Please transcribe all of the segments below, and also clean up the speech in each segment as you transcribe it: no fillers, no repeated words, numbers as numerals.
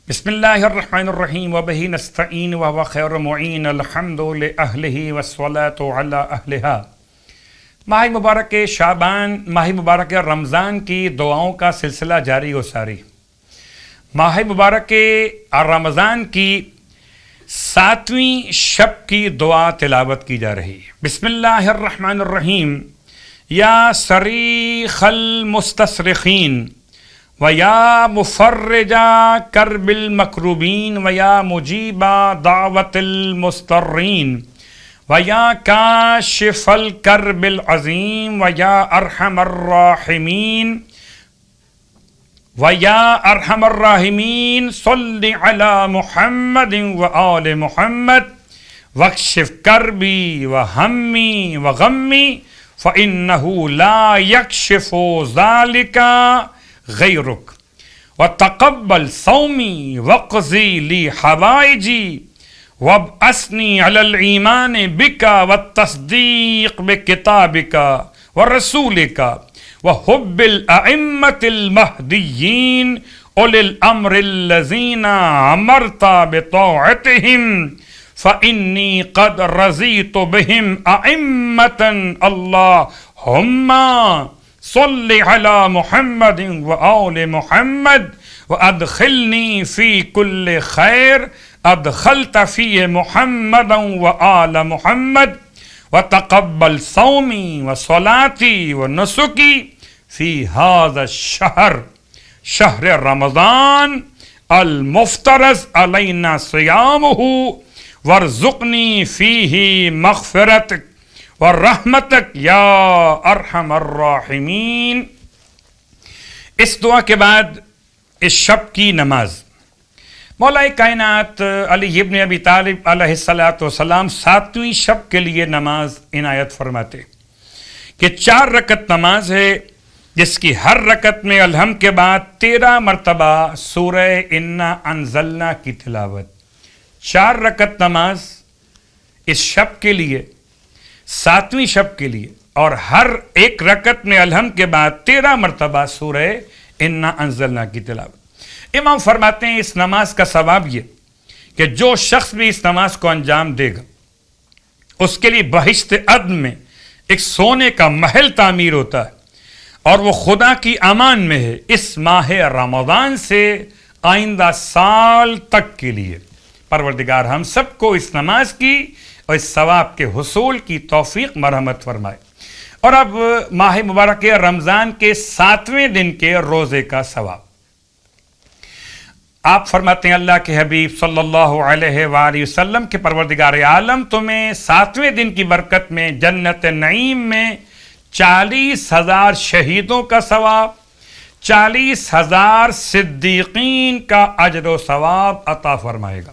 بسم اللہ الرحمن الرحیم وبہ نستعین وهو خیر معین الحمد لأہلہ والصلاة علی اہلہا۔ ماہ مبارک شعبان، ماہ مبارک رمضان کی دعاؤں کا سلسلہ جاری و ساری۔ ماہ مبارک رمضان کی 7ویں شب کی دعا تلاوت کی جا رہی ہے۔ بسم اللہ الرحمن الرحیم یا صریخ المستصرخین وَيَا مُفَرِّجَا كَرْبِ الْمَكْرُوبِينَ وَيَا مُجِيبَ دَعْوَةِ الْمُسْتَرِّينَ وَيَا كَاشِفَ الْكَرْبِ الْعَظِيمِ وَيَا أَرْحَمَ الرَّاحِمِينَ وَيَا أَرْحَمَ الرَّاحِمِينَ صَلِّ عَلَى مُحَمَّدٍ وَآلِ مُحَمَّدٍ وَاكْشِفْ كَرْبِي وَهَمِّي وَغَمِّي فَإِنَّهُ لَا يَكْشِفُ ذَلِكَ غیرک وتقبل صومی وقضی لی حوائجی وابعثنی علی الایمان بک والتصدیق بکتابک ورسولک وحب الائمة المہدیین اولی الامر الذین امرت بطاعتہم فإنی قد رضیت بہم ائمة اللہم صل علی محمد وآل محمد وادخلنی فی کل خیر ادخلت فی محمد وآل محمد وتقبل صومی وصلاتی ونسکی فی هذا الشہر شہر رمضان المفترض علینا صیامہ وارزقنی فیہ مغفرتک ورحمتک یا ارحم الراحمین۔ اس دعا کے بعد اس شب کی نماز مولا کائنات علی ابن ابی طالب علیہ السلام 7ویں شب کے لیے نماز عنایت فرماتے کہ 4 رکعت نماز ہے جس کی ہر رکعت میں الحمد کے بعد 13 مرتبہ سورہ انا انزلنا کی تلاوت۔ 4 رکعت نماز اس شب کے لیے، 7ویں شب کے لیے، اور ہر ایک رکعت میں الحمد کے بعد 13 مرتبہ سورہ انا انزلنا کی تلاوت۔ امام فرماتے ہیں اس نماز کا ثواب یہ کہ جو شخص بھی اس نماز کو انجام دے گا اس کے لیے بہشت عدن میں ایک سونے کا محل تعمیر ہوتا ہے اور وہ خدا کی امان میں ہے اس ماہ رمضان سے آئندہ سال تک کے لیے۔ پروردگار ہم سب کو اس نماز کی اور اس ثواب کے حصول کی توفیق مرحمت فرمائے۔ اور اب ماہ مبارک رمضان کے 7ویں دن کے روزے کا ثواب۔ آپ فرماتے ہیں اللہ کے حبیب صلی اللہ علیہ وآلہ وسلم کے پروردگار عالم تمہیں 7ویں دن کی برکت میں جنت نعیم میں 40,000 شہیدوں کا ثواب، 40,000 صدیقین کا اجر و ثواب عطا فرمائے گا۔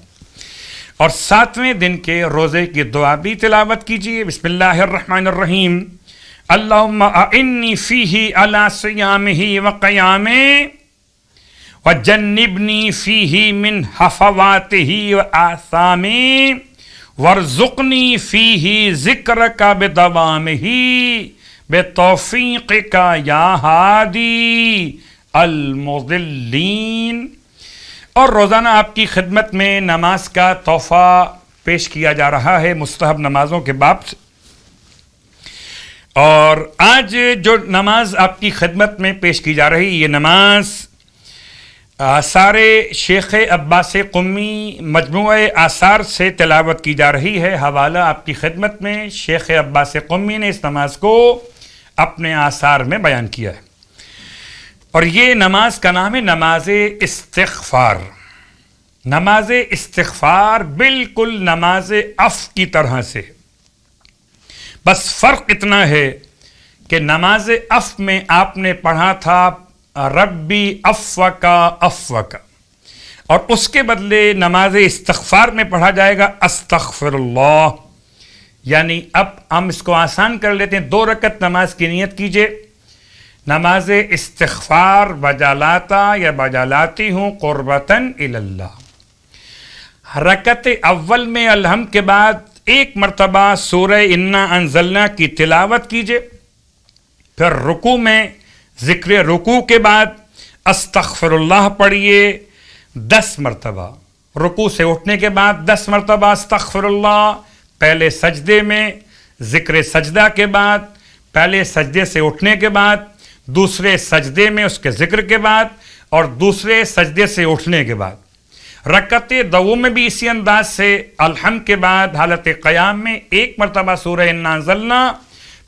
اور 7ویں دن کے روزے کی دعا بھی تلاوت کیجیے۔ بسم اللہ الرحمن الرحیم اللہم اعنی فیہ علی صیامہ وقیامہ وجنبنی فیہ من حفواتہ وآثامہ وارزقنی فیہ ذکرک بدوامہ بتوفیقک یا ہادی المضلین۔ اور روزانہ آپ کی خدمت میں نماز کا تحفہ پیش کیا جا رہا ہے مستحب نمازوں کے باب سے، اور آج جو نماز آپ کی خدمت میں پیش کی جا رہی یہ نماز آثار شیخ عباس قمی مجموعہ آثار سے تلاوت کی جا رہی ہے۔ حوالہ آپ کی خدمت میں شیخ عباس قمی نے اس نماز کو اپنے آثار میں بیان کیا ہے، اور یہ نماز کا نام ہے نماز استغفار۔ نماز استغفار بالکل نماز عفو کی طرح سے، بس فرق اتنا ہے کہ نماز عفو میں آپ نے پڑھا تھا ربی عفوکا عفوکا، اور اس کے بدلے نماز استغفار میں پڑھا جائے گا استغفر اللہ۔ یعنی اب ہم اس کو آسان کر لیتے ہیں، 2 رکعت نماز کی نیت کیجئے، نماز استغفار بجالاتا یا بجالاتی ہوں قربتاً اللہ۔ رکعت اول میں الحمد کے بعد 1 مرتبہ سورہ انا انزلنا کی تلاوت کیجئے، پھر رکوع میں ذکر رکوع کے بعد استغفر اللہ پڑھیے، 10 مرتبہ، رکوع سے اٹھنے کے بعد 10 مرتبہ استغفر اللہ، پہلے سجدے میں، ذکر سجدہ کے بعد، پہلے سجدے سے اٹھنے کے بعد، دوسرے سجدے میں اس کے ذکر کے بعد، اور دوسرے سجدے سے اٹھنے کے بعد۔ رکعت دوم میں بھی اسی انداز سے الحمد کے بعد حالت قیام میں 1 مرتبہ سورہ انا انزلنا،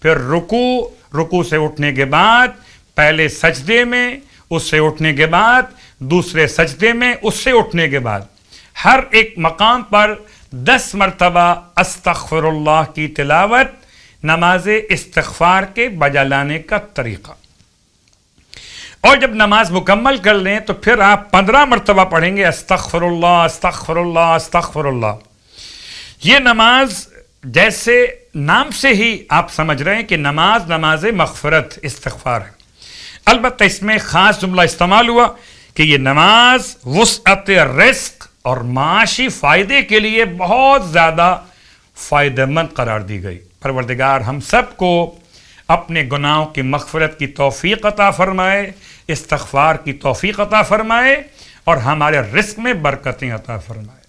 پھر رکوع سے اٹھنے کے بعد، پہلے سجدے میں، اس سے اٹھنے کے بعد، دوسرے سجدے میں، اس سے اٹھنے کے بعد، ہر ایک مقام پر 10 مرتبہ استغفر اللہ کی تلاوت، نماز استغفار کے بجا لانے کا طریقہ۔ اور جب نماز مکمل کر لیں تو پھر آپ 15 مرتبہ پڑھیں گے استغفر اللہ استغفر اللہ استغفر اللہ۔ یہ نماز جیسے نام سے ہی آپ سمجھ رہے ہیں کہ نماز مغفرت استغفار ہے، البتہ اس میں خاص جملہ استعمال ہوا کہ یہ نماز وسعت رزق اور معاشی فائدے کے لیے بہت زیادہ فائدہ مند قرار دی گئی۔ پروردگار ہم سب کو اپنے گناہوں کی مغفرت کی توفیق عطا فرمائے، استغفار کی توفیق عطا فرمائے، اور ہمارے رزق میں برکتیں عطا فرمائے۔